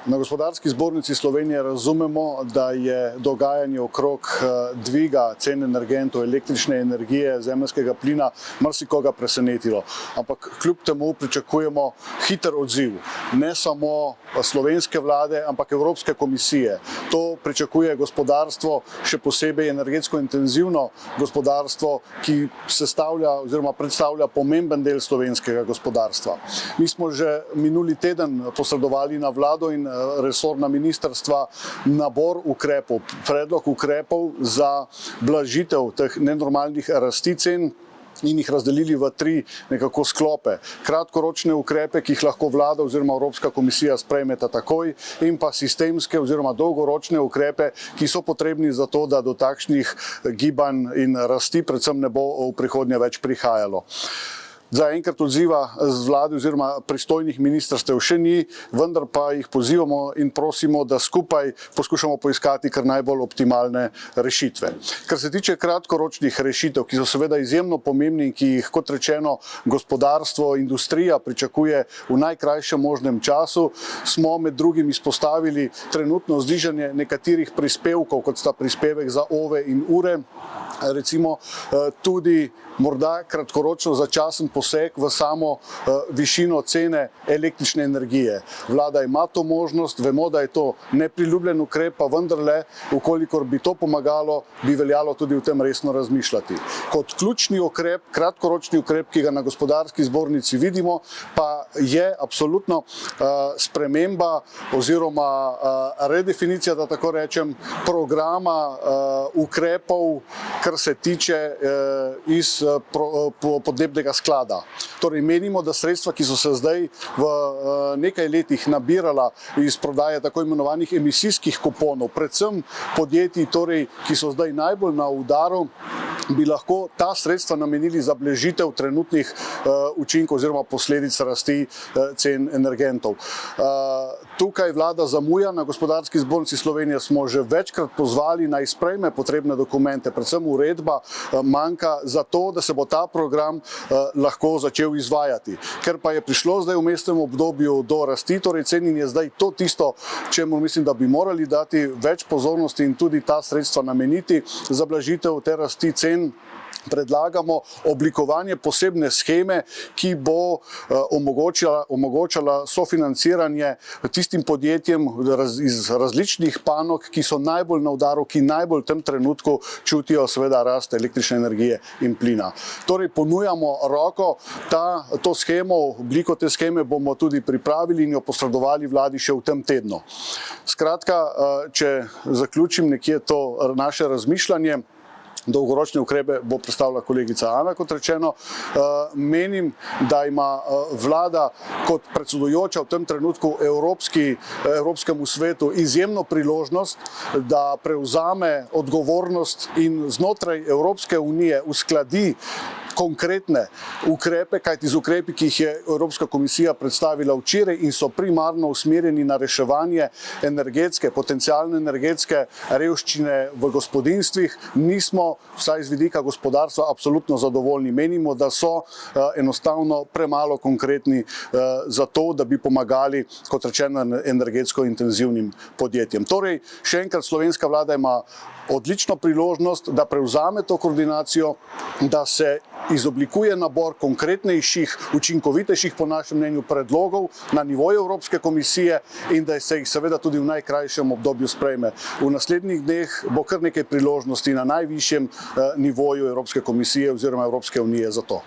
Na Gospodarski zbornici Slovenije razumemo, da je dogajanje okrog dviga cen energentov, električne energije, zemeljskega plina marsikoga presenetilo. Ampak kljub temu pričakujemo hiter odziv, ne samo slovenske vlade, ampak Evropske komisije. To pričakuje gospodarstvo, še posebej energetsko intenzivno gospodarstvo, ki sestavlja oziroma predstavlja pomemben del slovenskega gospodarstva. Mi smo že minuli teden posredovali na vlado in resorna ministrstva nabor ukrepov, predlog ukrepov za blažitev teh nenormalnih rasti cen in jih razdelili v 3 nekako sklope. Kratkoročne ukrepe, ki jih lahko vlada oziroma Evropska komisija sprejmeta takoj, in pa sistemske oziroma dolgoročne ukrepe, ki so potrebni za to, da do takšnih gibanj in rasti predvsem ne bo v prihodnje več prihajalo. Zaenkrat odziva z vlade oziroma pristojnih ministrstev še ni, vendar pa jih pozivamo in prosimo, da skupaj poskušamo poiskati kar najbolj optimalne rešitve. Kar se tiče kratkoročnih rešitev, ki so seveda izjemno pomembni in ki jih, kot rečeno, gospodarstvo, industrija pričakuje v najkrajšem možnem času, smo med drugim izpostavili trenutno znižanje nekaterih prispevkov, kot sta prispevek za OVE in ure, recimo tudi morda kratkoročno začasen poseg v samo višino cene električne energije. Vlada ima to možnost, vemo, da je to nepriljubljen ukrep, pa vendarle, ukolikor bi to pomagalo, bi veljalo tudi v tem resno razmišljati. Kot ključni ukrep, kratkoročni ukrep, ki ga na Gospodarski zbornici vidimo, pa je absolutno sprememba oziroma redefinicija, da tako rečem, programa ukrepov, kar se tiče iz podnebnega sklada. Torej menimo, da sredstva, ki so se zdaj v nekaj letih nabirala iz prodaje tako imenovanih emisijskih kuponov, predvsem podjetij, torej, ki so zdaj najbolj na udaru, bi lahko ta sredstva namenili za blažitev trenutnih učinkov oziroma posledic rasti cen energentov. Tukaj vlada zamuja, na Gospodarski zbornici Slovenije smo že večkrat pozvali naj sprejme potrebne dokumente, predvsem uredba manjka za to, da se bo ta program lahko začel izvajati. Ker pa je prišlo zdaj v vmesnem obdobju do rasti, torej cen, in je zdaj to tisto, čemu mislim, da bi morali dati več pozornosti in tudi ta sredstva nameniti za blažitev te rasti cen, predlagamo oblikovanje posebne sheme, ki bo omogočala sofinanciranje tistim podjetjem iz različnih panog, ki so najbolj na udaru, ki najbolj v tem trenutku čutijo seveda rast električne energije in plina. Torej ponujamo roko, to shemo, obliko te sheme bomo tudi pripravili in jo posredovali vladi še v tem tednu. Skratka, če zaključim nekje to naše razmišljanje, dolgoročne ukrepe bo predstavila kolegica Ana, kot rečeno. Menim, da ima vlada kot predsedujoča v tem trenutku Evropskemu svetu izjemno priložnost, da prevzame odgovornost in znotraj Evropske unije uskladi konkretne ukrepe, kajti z ukrepi, ki jih je Evropska komisija predstavila včeraj in so primarno usmerjeni na reševanje potencialne energetske revščine v gospodinjstvih, nismo, vsaj z vidika gospodarstva, absolutno zadovoljni. Menimo, da so enostavno premalo konkretni za to, da bi pomagali, kot rečeno, energetsko intenzivnim podjetjem. Torej, še enkrat, slovenska vlada ima odlično priložnost, da prevzame to koordinacijo, da se izoblikuje nabor konkretnejših, učinkovitejših, po našem mnenju, predlogov na nivoju Evropske komisije in da se jih seveda tudi v najkrajšem obdobju sprejme. V naslednjih dneh bo kar nekaj priložnosti na najvišjem nivoju Evropske komisije oziroma Evropske unije za to.